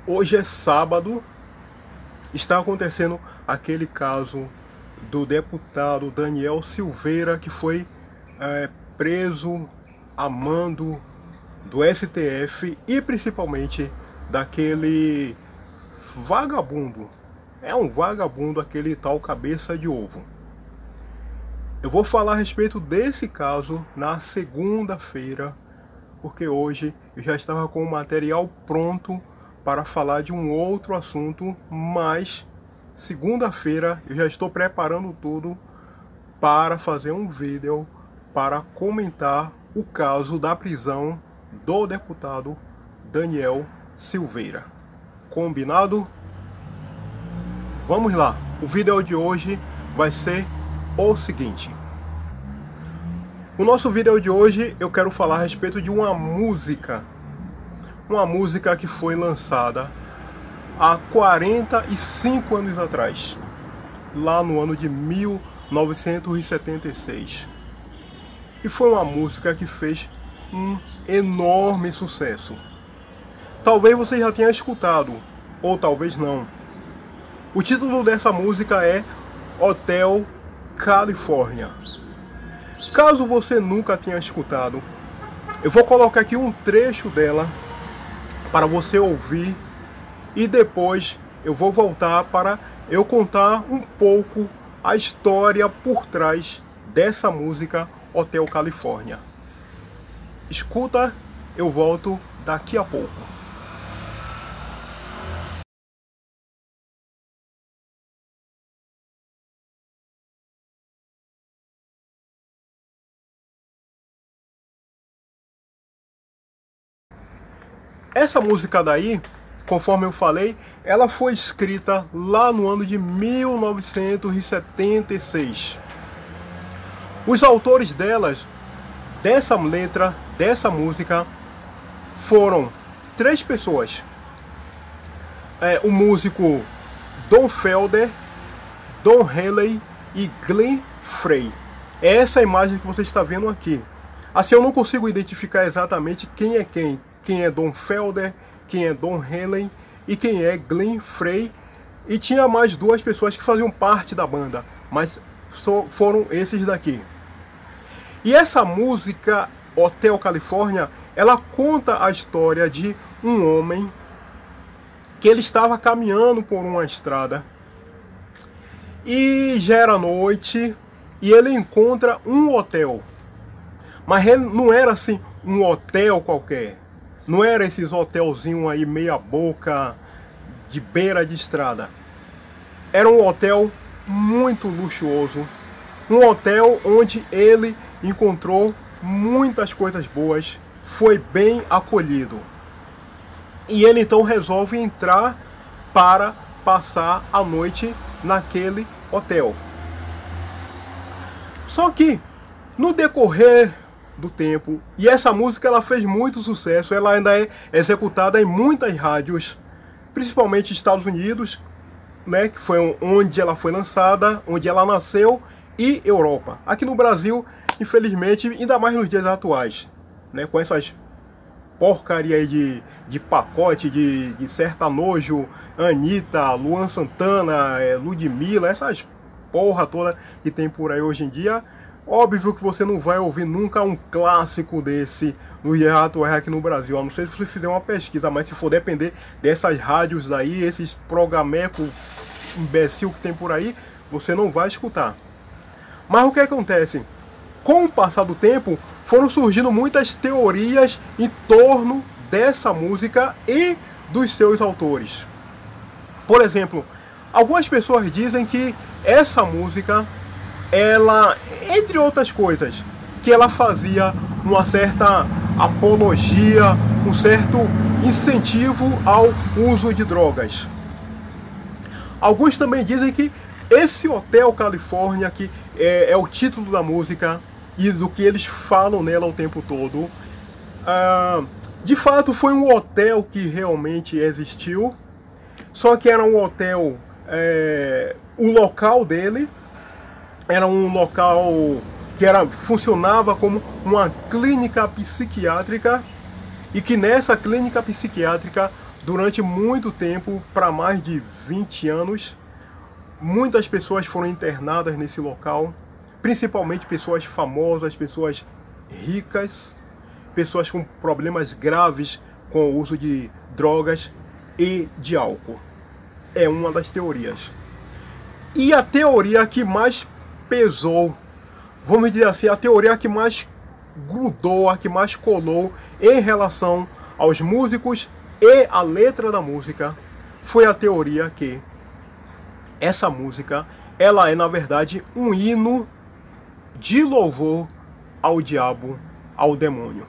Hoje é sábado, está acontecendo aquele caso do deputado Daniel Silveira, que foi preso a mando do STF e principalmente daquele vagabundo. É um vagabundo, aquele tal cabeça de ovo. Eu vou falar a respeito desse caso na segunda-feira, porque hoje eu já estava com o material pronto para falar de um outro assunto, mas segunda-feira eu já estou preparando tudo para fazer um vídeo para comentar o caso da prisão do deputado Daniel Silveira. Combinado? Vamos lá. O vídeo de hoje vai ser o seguinte. No nosso vídeo de hoje eu quero falar a respeito de uma música que foi lançada há 45 anos atrás, lá no ano de 1976. E foi uma música que fez um enorme sucesso. Talvez você já tenha escutado, ou talvez não. O título dessa música é Hotel California. Caso você nunca tenha escutado, eu vou colocar aqui um trecho dela para você ouvir e depois eu vou voltar para eu contar um pouco a história por trás dessa música Hotel California. Escuta, eu volto daqui a pouco. Essa música daí, conforme eu falei, ela foi escrita lá no ano de 1976. Os autores dessa letra, dessa música, foram 3 pessoas. O músico Don Felder, Don Henley e Glenn Frey. É essa imagem que você está vendo aqui. Assim eu não consigo identificar exatamente quem é quem. Quem é Don Felder, quem é Don Henley e quem é Glenn Frey. E tinha mais 2 pessoas que faziam parte da banda, mas só foram esses daqui. E essa música, Hotel California, ela conta a história de um homem que ele estava caminhando por uma estrada e já era noite e ele encontra um hotel. Mas ele não era assim um hotel qualquer. Não era esses hotelzinhos aí meia boca de beira de estrada. Era um hotel muito luxuoso. Um hotel onde ele encontrou muitas coisas boas. Foi bem acolhido. E ele então resolve entrar para passar a noite naquele hotel. Só que no decorrer do tempo, e essa música ela fez muito sucesso, ela ainda é executada em muitas rádios, principalmente Estados Unidos, né, que foi onde ela foi lançada, onde ela nasceu, e Europa. Aqui no Brasil, infelizmente, ainda mais nos dias atuais, né, com essas porcaria aí de pacote, de sertanojo, Anitta, Luan Santana, Ludmilla, essas porra toda que tem por aí hoje em dia. Óbvio que você não vai ouvir nunca um clássico desse no dia atual aqui no Brasil, a não ser se você fizer uma pesquisa, mas se for depender dessas rádios daí, esses programecos imbecil que tem por aí, você não vai escutar. Mas o que acontece? Com o passar do tempo, foram surgindo muitas teorias em torno dessa música e dos seus autores. Por exemplo, algumas pessoas dizem que essa música, ela, entre outras coisas, que ela fazia uma certa apologia, um certo incentivo ao uso de drogas. Alguns também dizem que esse Hotel California, que é o título da música e do que eles falam nela o tempo todo, de fato foi um hotel que realmente existiu, só que era um hotel, o local dele era um local que funcionava como uma clínica psiquiátrica, e que nessa clínica psiquiátrica durante muito tempo, para mais de 20 anos, muitas pessoas foram internadas nesse local, principalmente pessoas famosas, pessoas ricas, pessoas com problemas graves com o uso de drogas e de álcool. É uma das teorias. E a teoria que mais pesou, vamos dizer assim, a teoria que mais grudou, a que mais colou em relação aos músicos e a letra da música, foi a teoria que essa música, ela é na verdade um hino de louvor ao diabo, ao demônio.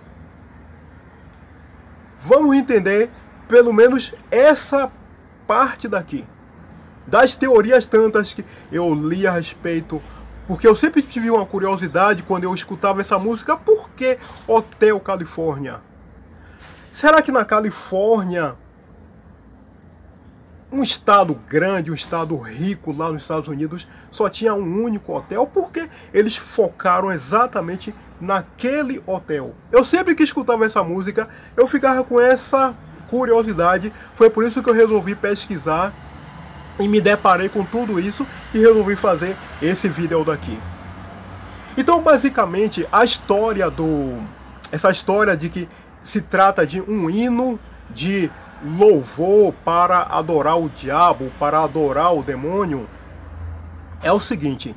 Vamos entender pelo menos essa parte daqui. Das teorias tantas que eu li a respeito, porque eu sempre tive uma curiosidade quando eu escutava essa música, por que Hotel Califórnia? Será que na Califórnia, um estado grande, um estado rico lá nos Estados Unidos, só tinha um único hotel? Por que eles focaram exatamente naquele hotel? Eu sempre que escutava essa música, eu ficava com essa curiosidade. Foi por isso que eu resolvi pesquisar e me deparei com tudo isso e resolvi fazer esse vídeo daqui. Então, basicamente, essa história de que se trata de um hino de louvor para adorar o diabo, para adorar o demônio, é o seguinte: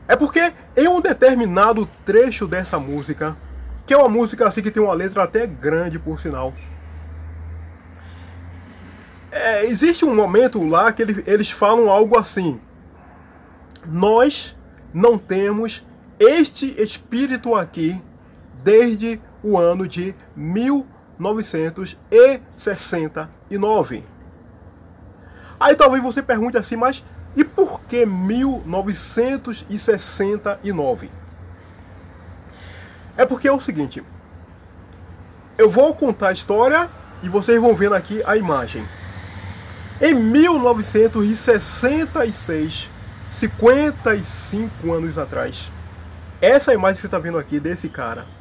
é porque em um determinado trecho dessa música, que é uma música assim que tem uma letra até grande, por sinal, existe um momento lá que eles falam algo assim: nós não temos este espírito aqui desde o ano de 1969. Aí talvez você pergunte assim, mas e por que 1969? É porque é o seguinte, eu vou contar a história e vocês vão vendo aqui a imagem. Em 1966, 55 anos atrás, essa imagem que você está vendo aqui desse cara,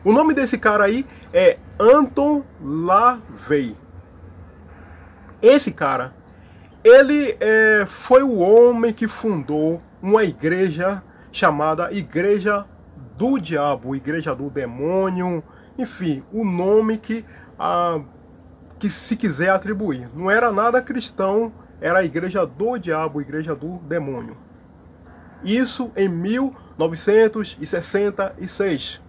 o nome desse cara aí é Anton LaVey. Esse cara, ele foi o homem que fundou uma igreja chamada Igreja do Diabo, Igreja do Demônio, enfim, o nome que se quiser atribuir. Não era nada cristão, era a Igreja do Diabo, Igreja do Demônio. Isso em 1966.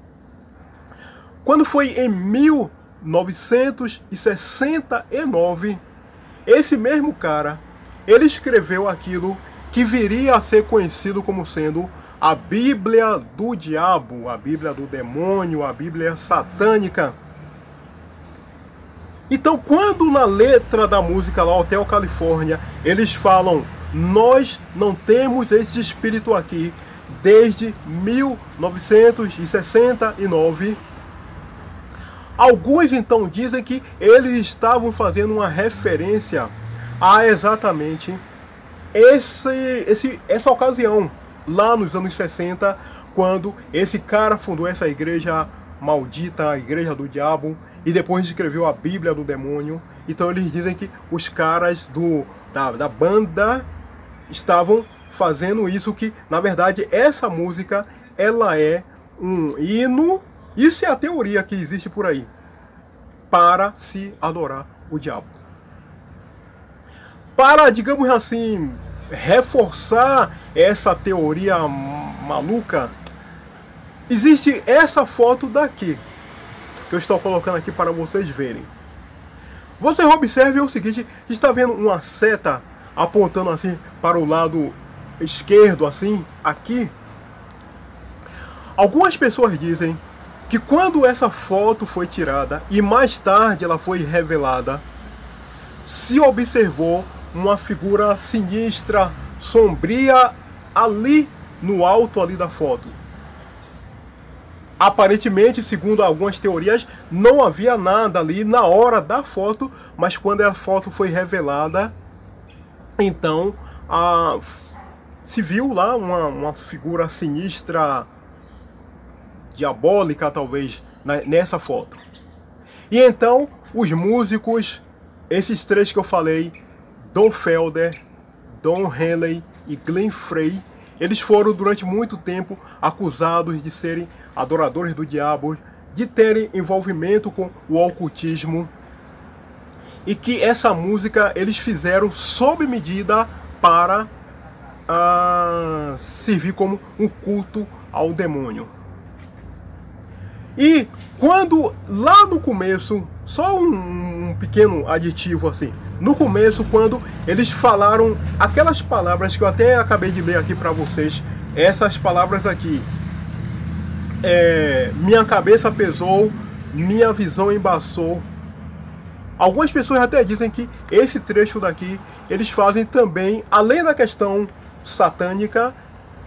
Quando foi em 1969, esse mesmo cara, ele escreveu aquilo que viria a ser conhecido como sendo a Bíblia do Diabo, a Bíblia do Demônio, a Bíblia satânica. Então, quando na letra da música lá, Hotel Califórnia, eles falam: nós não temos esse espírito aqui desde 1969, alguns então dizem que eles estavam fazendo uma referência a exatamente essa ocasião, lá nos anos 60, quando esse cara fundou essa igreja maldita, a Igreja do Diabo, e depois escreveu a Bíblia do Demônio. Então eles dizem que os caras da banda estavam fazendo isso, que na verdade essa música, ela é um hino, isso é a teoria que existe por aí, para se adorar o diabo. Para, digamos assim, reforçar essa teoria maluca, existe essa foto daqui, que eu estou colocando aqui para vocês verem. Você observe o seguinte: está vendo uma seta apontando assim para o lado esquerdo, assim, aqui? Algumas pessoas dizem que quando essa foto foi tirada e mais tarde ela foi revelada, se observou uma figura sinistra, sombria, ali no alto ali da foto. Aparentemente, segundo algumas teorias, não havia nada ali na hora da foto, mas quando a foto foi revelada, então se viu lá uma figura sinistra, diabólica talvez, nessa foto. E então os músicos esses três que eu falei, Don Felder, Don Henley e Glenn Frey, eles foram durante muito tempo acusados de serem adoradores do diabo, de terem envolvimento com o ocultismo, e que essa música eles fizeram sob medida para servir como um culto ao demônio. E quando lá no começo, só um pequeno aditivo assim, no começo, quando eles falaram aquelas palavras que eu até acabei de ler aqui para vocês, essas palavras aqui, minha cabeça pesou, minha visão embaçou. Algumas pessoas até dizem que esse trecho daqui, eles fazem também, além da questão satânica,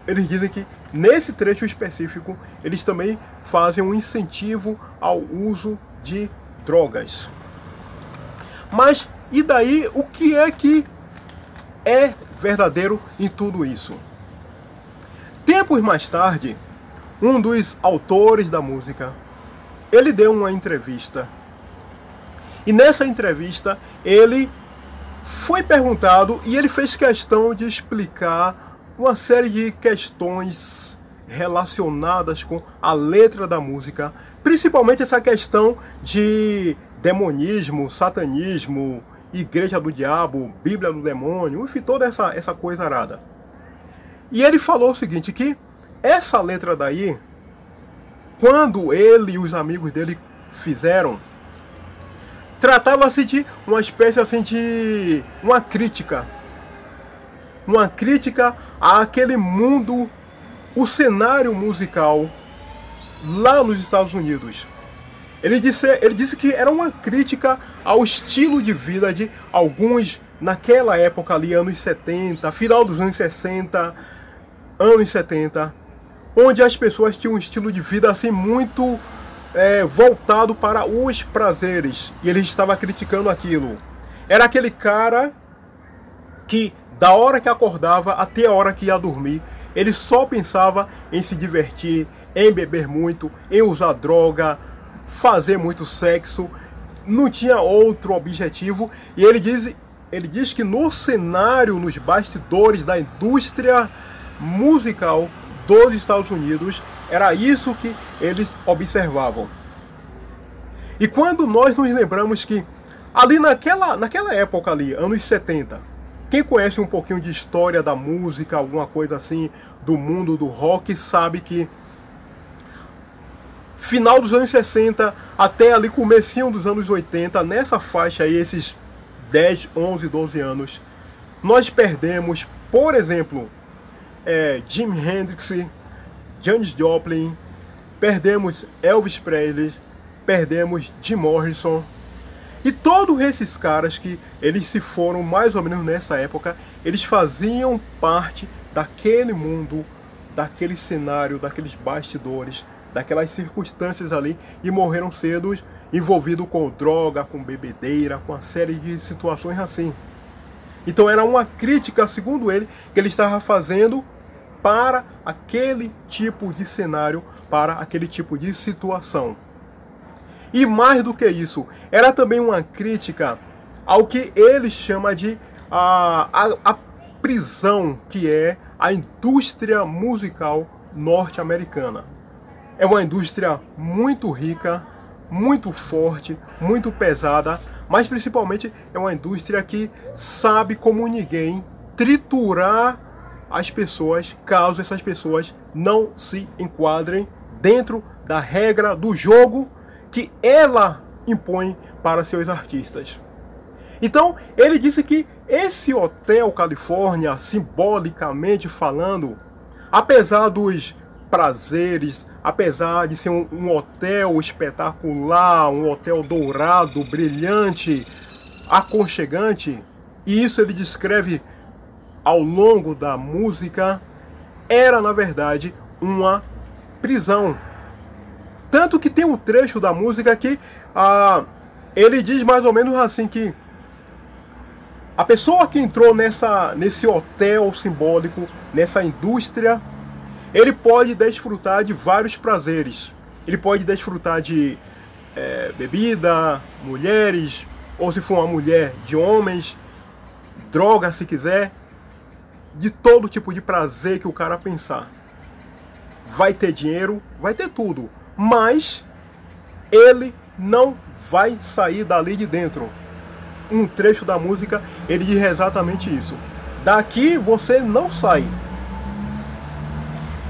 eles dizem que nesse trecho específico, eles também fazem um incentivo ao uso de drogas. Mas, e daí, o que é verdadeiro em tudo isso? Tempos mais tarde, um dos autores da música, ele deu uma entrevista. E nessa entrevista, ele foi perguntado e ele fez questão de explicar uma série de questões relacionadas com a letra da música, principalmente essa questão de demonismo, satanismo, igreja do diabo, bíblia do demônio, enfim, toda essa coisa arada. E ele falou o seguinte, que essa letra daí, quando ele e os amigos dele fizeram, tratava-se de uma espécie assim de uma crítica àquele mundo, o cenário musical lá nos Estados Unidos. Ele disse que era uma crítica ao estilo de vida de alguns naquela época ali, anos 70, final dos anos 60, anos 70, onde as pessoas tinham um estilo de vida assim muito voltado para os prazeres, e ele estava criticando aquilo. Era aquele cara que da hora que acordava até a hora que ia dormir, ele só pensava em se divertir, em beber muito, em usar droga, fazer muito sexo, não tinha outro objetivo. E ele diz que no cenário, nos bastidores da indústria musical dos Estados Unidos, era isso que eles observavam. E quando nós nos lembramos que ali naquela época ali, anos 70, quem conhece um pouquinho de história da música, alguma coisa assim, do mundo do rock, sabe que final dos anos 60 até ali comecinho dos anos 80, nessa faixa aí, esses 10, 11, 12 anos, nós perdemos, por exemplo, Jimi Hendrix, Janis Joplin, perdemos Elvis Presley, perdemos Jim Morrison. E todos esses caras que eles se foram mais ou menos nessa época, eles faziam parte daquele mundo, daquele cenário, daqueles bastidores, daquelas circunstâncias ali, e morreram cedo envolvidos com droga, com bebedeira, com uma série de situações assim. Então era uma crítica, segundo ele, que ele estava fazendo para aquele tipo de cenário, para aquele tipo de situação. E mais do que isso, era também uma crítica ao que ele chama de a prisão, que é a indústria musical norte-americana. É uma indústria muito rica, muito forte, muito pesada, mas principalmente é uma indústria que sabe como ninguém triturar as pessoas, caso essas pessoas não se enquadrem dentro da regra do jogo que ela impõe para seus artistas. Então, ele disse que esse Hotel Califórnia, simbolicamente falando, apesar dos prazeres, apesar de ser um hotel espetacular, um hotel dourado, brilhante, aconchegante, e isso ele descreve ao longo da música, era na verdade uma prisão. Tanto que tem um trecho da música que ele diz mais ou menos assim, que a pessoa que entrou nesse hotel simbólico, nessa indústria, ele pode desfrutar de vários prazeres. Ele pode desfrutar de bebida, mulheres, ou se for uma mulher, de homens, droga se quiser, de todo tipo de prazer que o cara pensar. Vai ter dinheiro, vai ter tudo, mas ele não vai sair dali de dentro. Um trecho da música, ele diz exatamente isso. Daqui você não sai.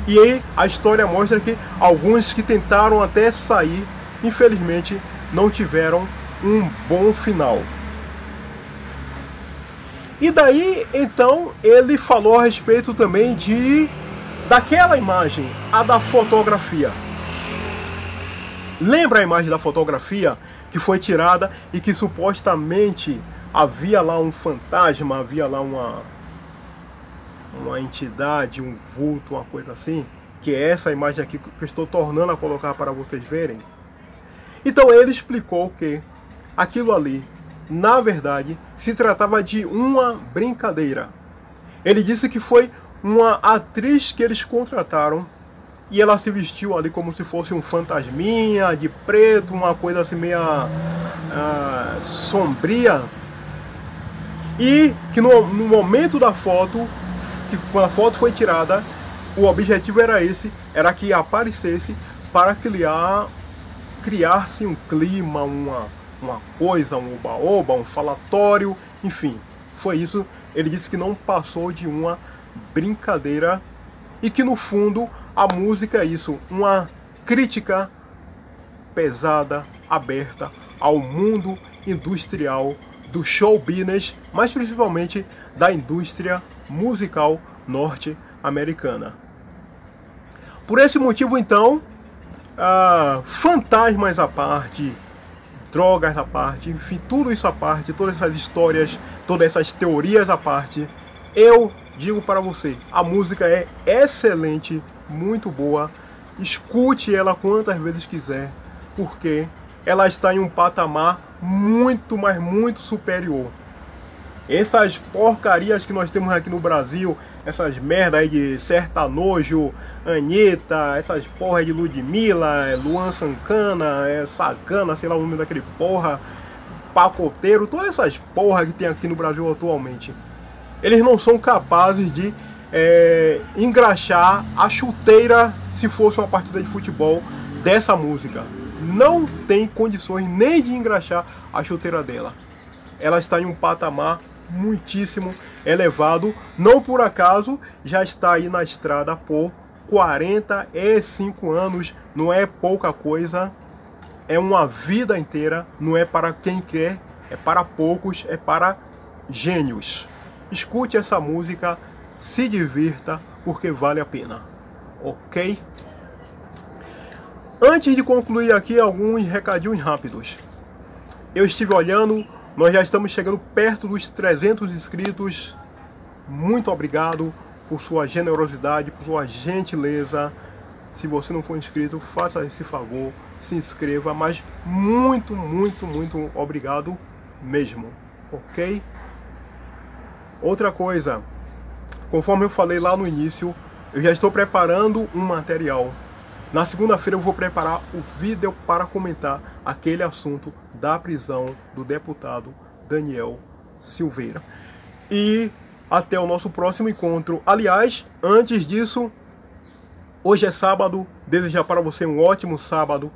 E aí a história mostra que alguns que tentaram até sair, infelizmente, não tiveram um bom final. E daí, então, ele falou a respeito também daquela imagem, a da fotografia. Lembra a imagem da fotografia que foi tirada e que supostamente havia lá um fantasma, havia lá uma entidade, um vulto, uma coisa assim? Que é essa imagem aqui que eu estou tornando a colocar para vocês verem. Então ele explicou que aquilo ali, na verdade, se tratava de uma brincadeira. Ele disse que foi uma atriz que eles contrataram e ela se vestiu ali como se fosse um fantasminha, de preto, uma coisa assim meia sombria. E que no momento da foto, que quando a foto foi tirada, o objetivo era esse, era que aparecesse para criar-se um clima, uma coisa, um oba-oba, um falatório, enfim, foi isso. Ele disse que não passou de uma brincadeira e que no fundo a música é isso, uma crítica pesada, aberta ao mundo industrial do show business, mas principalmente da indústria musical norte-americana. Por esse motivo, então, fantasmas à parte, drogas à parte, enfim, tudo isso à parte, todas essas histórias, todas essas teorias à parte, eu digo para você, a música é excelente, muito boa, escute ela quantas vezes quiser, porque ela está em um patamar muito, mas muito superior. Essas porcarias que nós temos aqui no Brasil, essas merda aí de sertanojo, Anitta, essas porra de Ludmilla, Luan Santana, Sagana, sei lá o nome daquele porra, pacoteiro, todas essas porra que tem aqui no Brasil atualmente, eles não são capazes de engraxar a chuteira, se fosse uma partida de futebol, dessa música. Não tem condições nem de engraxar a chuteira dela. Ela está em um patamar muitíssimo elevado. Não por acaso já está aí na estrada por 45 anos. Não é pouca coisa. É uma vida inteira. Não é para quem quer, é para poucos, é para gênios. Escute essa música, se divirta, porque vale a pena. Ok? Antes de concluir aqui, alguns recadinhos rápidos. Eu estive olhando, nós já estamos chegando perto dos 300 inscritos. Muito obrigado por sua generosidade, por sua gentileza. Se você não for inscrito, faça esse favor, se inscreva, mas muito, muito, muito obrigado mesmo, ok? Outra coisa, conforme eu falei lá no início, eu já estou preparando um material. Na segunda-feira eu vou preparar o vídeo para comentar aquele assunto da prisão do deputado Daniel Silveira. E até o nosso próximo encontro. Aliás, antes disso, hoje é sábado, desejar para você um ótimo sábado,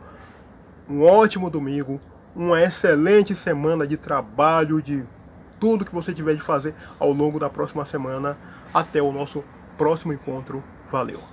um ótimo domingo, uma excelente semana de trabalho, de tudo que você tiver de fazer ao longo da próxima semana. Até o nosso próximo encontro. Valeu!